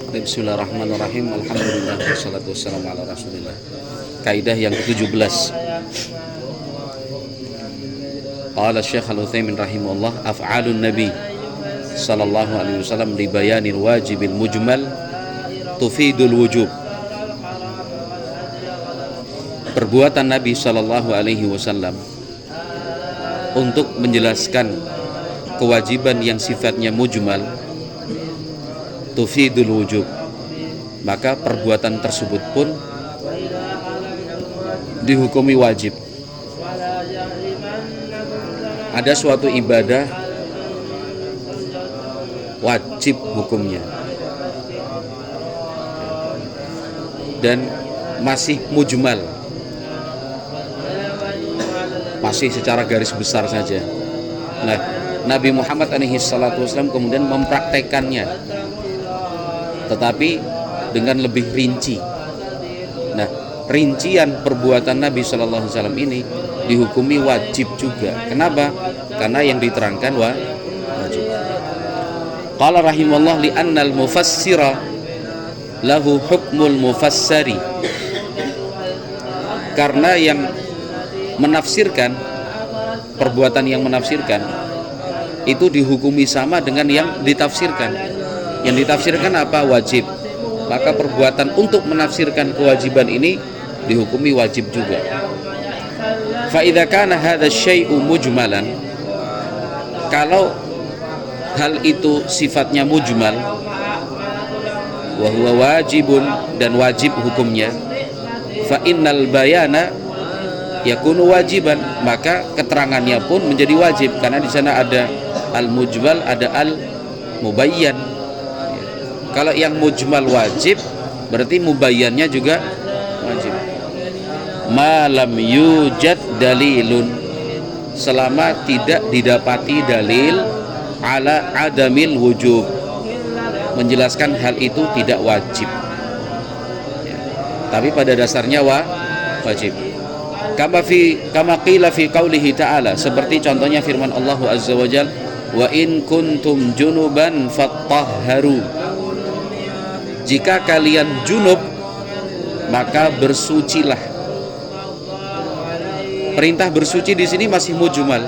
Bismillahirrahmanirrahim. Alhamdulillah wassalatu wassalamu ala Rasulillah. Kaidah yang ke-17. Qala Syekh Al-Utsaimin rahimahullah, af'alun Nabi sallallahu alaihi wasallam li bayanil wajibil mujmal tufidul wujub. Perbuatan Nabi sallallahu alaihi wasallam untuk menjelaskan kewajiban yang sifatnya mujmal tufidul wujub, maka perbuatan tersebut pun dihukumi wajib. Ada suatu ibadah wajib hukumnya dan masih mujmal, masih secara garis besar saja. Nah, Nabi Muhammad SAW kemudian mempraktekannya, tetapi dengan lebih rinci. Nah, rincian perbuatan Nabi SAW ini dihukumi wajib juga. Kenapa? Karena yang diterangkan wajib. Qala rahimallah li'annal mufassira lahu hukmul mufassari. Karena yang menafsirkan, perbuatan yang menafsirkan itu dihukumi sama dengan yang ditafsirkan. Yang ditafsirkan apa? Wajib. Maka perbuatan untuk menafsirkan kewajiban ini dihukumi wajib juga. Fa idza kana hadza syai'u mujmalan, kalau hal itu sifatnya mujmal, wa huwa wajibun, dan wajib hukumnya, fa innal bayana yakunu wajiban, maka keterangannya pun menjadi wajib, karena di sana ada al-mujmal, ada al-mubayyan. Kalau yang mujmal wajib, berarti mubayyannya juga wajib. Malam yujad dalilun, selama tidak didapati dalil ala adamil wujub, menjelaskan hal itu tidak wajib ya. Tapi pada dasarnya wajib. Kama qila fi qaulihi ta'ala, seperti contohnya firman Allah azza wa jalla, wa in kuntum junuban fattahharu, jika kalian junub maka bersucilah. Perintah bersuci di sini masih mujmal.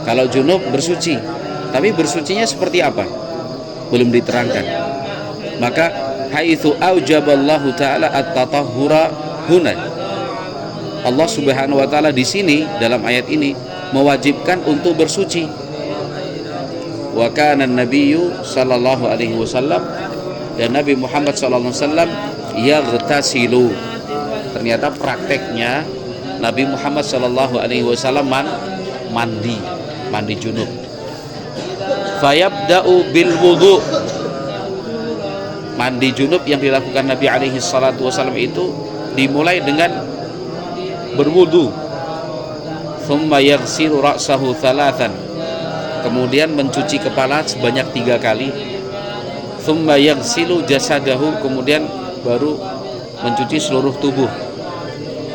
Kalau junub bersuci, tapi bersucinya seperti apa? Belum diterangkan. Maka haitsu aujaballahu taala at-tatahhura huna, Allah Subhanahu wa taala di sini dalam ayat ini mewajibkan untuk bersuci. Wa kana an-nabiyyu sallallahu alaihi wasallam, dan Nabi Muhammad SAW yaghtasilu, ternyata prakteknya Nabi Muhammad SAW mandi junub. Fayabda'u bil wudu, mandi junub yang dilakukan Nabi SAW itu dimulai dengan berwudu. Thumma yaghsilu ra'sahu thalathan, kemudian mencuci kepala sebanyak 3 kali. Thumma yaghsilu jasadahu, kemudian baru mencuci seluruh tubuh.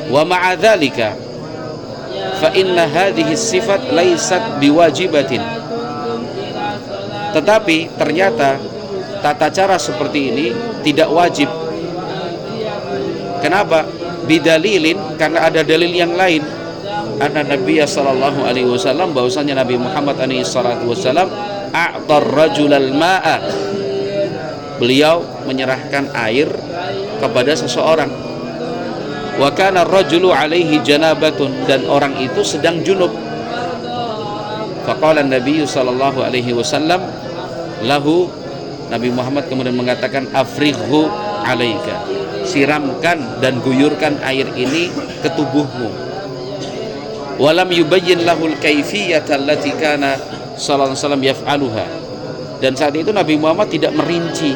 Wa ma'a dzalika fa inna hadhihi sifat laysat biwajibatin, tetapi ternyata tata cara seperti ini tidak wajib. Kenapa? Bidalilin, karena ada dalil yang lain. Anna Nabi sallallahu alaihi wasallam, bahwasanya Nabi Muhammad alaihi salatu wasallam a'tar rajulal ma'a, beliau menyerahkan air kepada seseorang. Wa kana ar-rajulu alaihi janabatun, dan orang itu sedang junub. Faqala an-nabiy sallallahu alaihi wasallam lahu, Nabi Muhammad kemudian mengatakan afrighu alaika, siramkan dan guyurkan air ini ke tubuhmu. Walam yubayyin lahul kaifiyata allati kana sallallahu alaihi wasallam yaf'aluha, dan saat itu Nabi Muhammad tidak merinci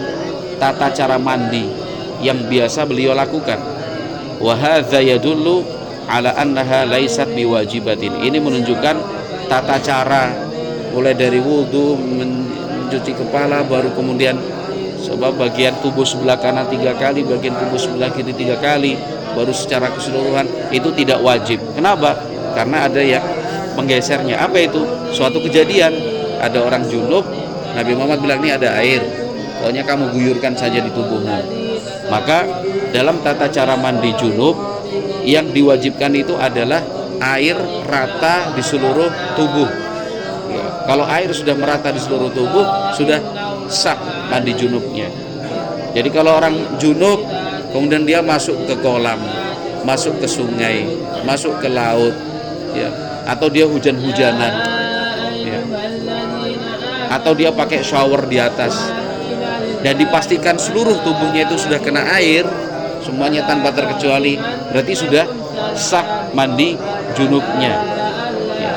tata cara mandi yang biasa beliau lakukan. Wa hadza yadullu ala annaha laysat biwajibatin, ini menunjukkan tata cara mulai dari wudu, mencuci kepala, baru kemudian sebab bagian tubuh sebelah kanan 3 kali, bagian tubuh sebelah kiri 3 kali, baru secara keseluruhan, itu tidak wajib. Kenapa? Karena ada yang menggesernya. Apa itu? Suatu kejadian, ada orang junub, Nabi Muhammad bilang ini ada air, pokoknya kamu guyurkan saja di tubuhmu. Maka dalam tata cara mandi junub yang diwajibkan itu adalah air rata di seluruh tubuh. Ya, kalau air sudah merata di seluruh tubuh, sudah sah mandi junubnya. Jadi kalau orang junub kemudian dia masuk ke kolam, masuk ke sungai, masuk ke laut, ya, atau dia hujan-hujanan, ya, atau dia pakai shower di atas, dan dipastikan seluruh tubuhnya itu sudah kena air, semuanya tanpa terkecuali, berarti sudah sah mandi junubnya. Ya.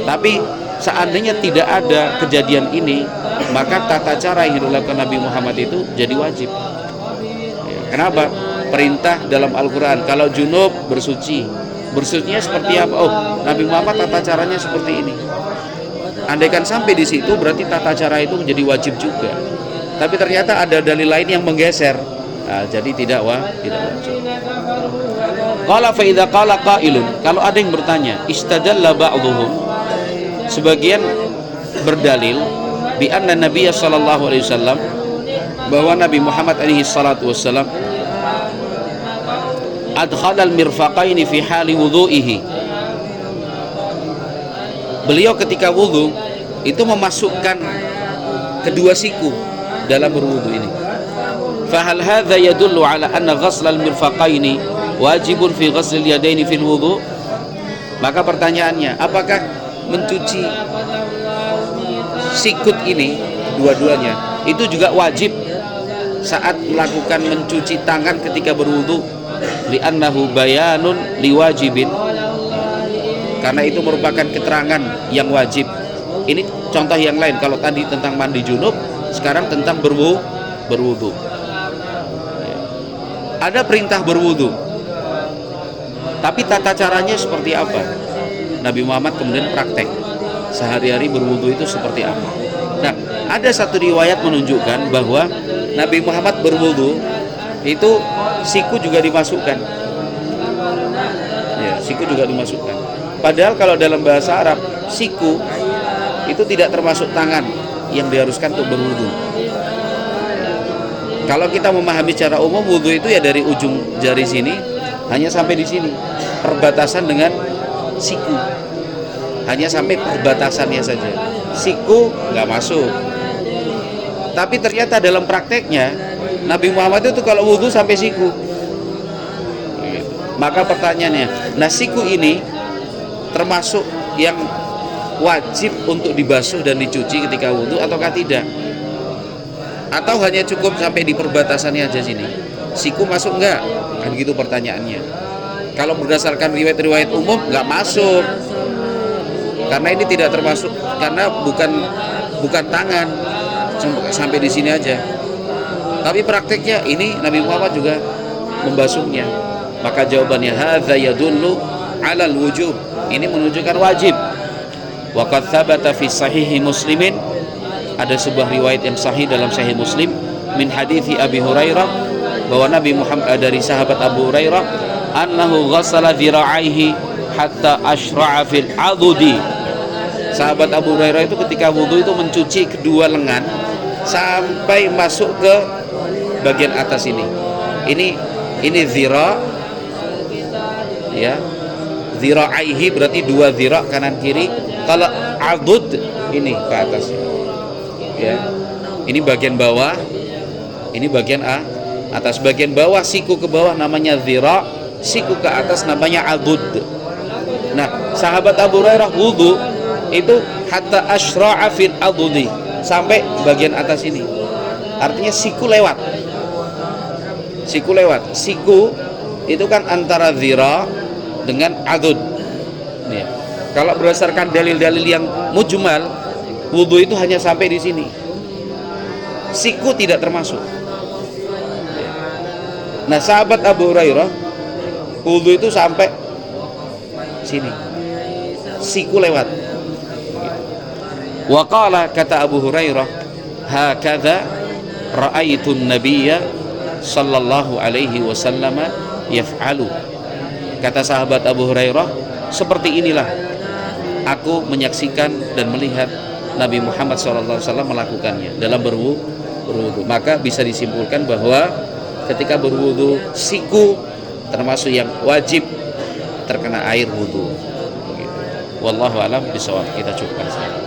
Tapi seandainya tidak ada kejadian ini, maka tata cara yang dilakukan Nabi Muhammad itu jadi wajib. Ya. Kenapa? Perintah dalam Al-Quran, kalau junub bersuci. Bersucinya seperti apa? Oh, Nabi Muhammad tata caranya seperti ini. Andaikan sampai di situ, berarti tata cara itu menjadi wajib juga. Tapi ternyata ada dalil lain yang menggeser. Nah, jadi tidak wajib. Qala fa idza qala qailun, kalau ada yang bertanya, istadalla ba'dhum, sebagian berdalil bi anna Nabiy sallallahu alaihi wasallam, bahwa Nabi Muhammad alaihi salatu wasallam adkhala al-mirfaqaini fi hali wudhu'ihi. Beliau ketika wudhu itu memasukkan kedua siku dalam berwudhu ini. Fahal hadza yadullu ala anna ghasl al-mirfaqaini wajibun fi ghasl al-yadaini fil wudhu? Maka pertanyaannya, apakah mencuci sikut ini dua-duanya itu juga wajib saat melakukan mencuci tangan ketika berwudhu? Li'annahu bayanun liwajibin, karena itu merupakan keterangan yang wajib. Ini contoh yang lain. Kalau tadi tentang mandi junub, sekarang tentang berwudhu. Ada perintah berwudhu, tapi tata caranya seperti apa? Nabi Muhammad kemudian praktek sehari-hari berwudhu itu seperti apa. Nah, ada satu riwayat menunjukkan bahwa Nabi Muhammad berwudhu itu siku juga dimasukkan. Ya, siku juga dimasukkan. Padahal kalau dalam bahasa Arab, siku itu tidak termasuk tangan yang diharuskan untuk berwudhu. Kalau kita memahami secara umum, wudhu itu ya dari ujung jari sini hanya sampai di sini, perbatasan dengan siku, hanya sampai perbatasannya saja. Siku nggak masuk. Tapi ternyata dalam prakteknya Nabi Muhammad itu kalau wudhu sampai siku. Maka pertanyaannya, nah siku ini termasuk yang wajib untuk dibasuh dan dicuci ketika wudhu ataukah tidak? Atau hanya cukup sampai di perbatasannya aja sini? Siku masuk enggak? Kan gitu pertanyaannya. Kalau berdasarkan riwayat-riwayat umum enggak masuk. Karena ini tidak termasuk, karena bukan tangan, sampai di sini aja. Tapi prakteknya ini Nabi Muhammad juga membasuhnya. Maka jawabannya hadza yadullu 'alal wujub. Ini menunjukkan wajib. Wa qad tsabata fi sahihi Muslimin, ada sebuah riwayat yang sahih dalam Sahih Muslim min hadithi Abi Hurairah, bahwa Nabi Muhammad dari sahabat Abu Hurairah annahu ghassala dhira'aihi hatta ashra'a fil adudi. Sahabat Abu Hurairah itu ketika wudu itu mencuci kedua lengan sampai masuk ke bagian atas ini. Ini dhira, ya. Dhira'aihi berarti dua dhira kanan kiri. Kalau adud ini ke atas. Ya, ini bagian bawah, ini bagian atas. Bagian bawah, siku ke bawah namanya dhira, siku ke atas namanya adud. Nah, sahabat Abu Hurairah wudu itu hatta ashra'a fil adudi, sampai bagian atas ini. Artinya siku lewat. Siku itu kan antara dhira dengan adud. Ya. Kalau berdasarkan dalil-dalil yang mujmal, wudu itu hanya sampai di sini. Siku tidak termasuk. Nah, sahabat Abu Hurairah wudu itu sampai sini. Siku lewat. Wa qala, kata Abu Hurairah, hakadha ra'aitun nabiyya sallallahu alaihi wasallam yaf'alu. Kata sahabat Abu Hurairah, seperti inilah aku menyaksikan dan melihat Nabi Muhammad SAW melakukannya dalam berwudu. Maka bisa disimpulkan bahwa ketika berwudu siku termasuk yang wajib terkena air wudu. Begitu. Wallahu a'lam bishawab. Kita cukupkan sekarang.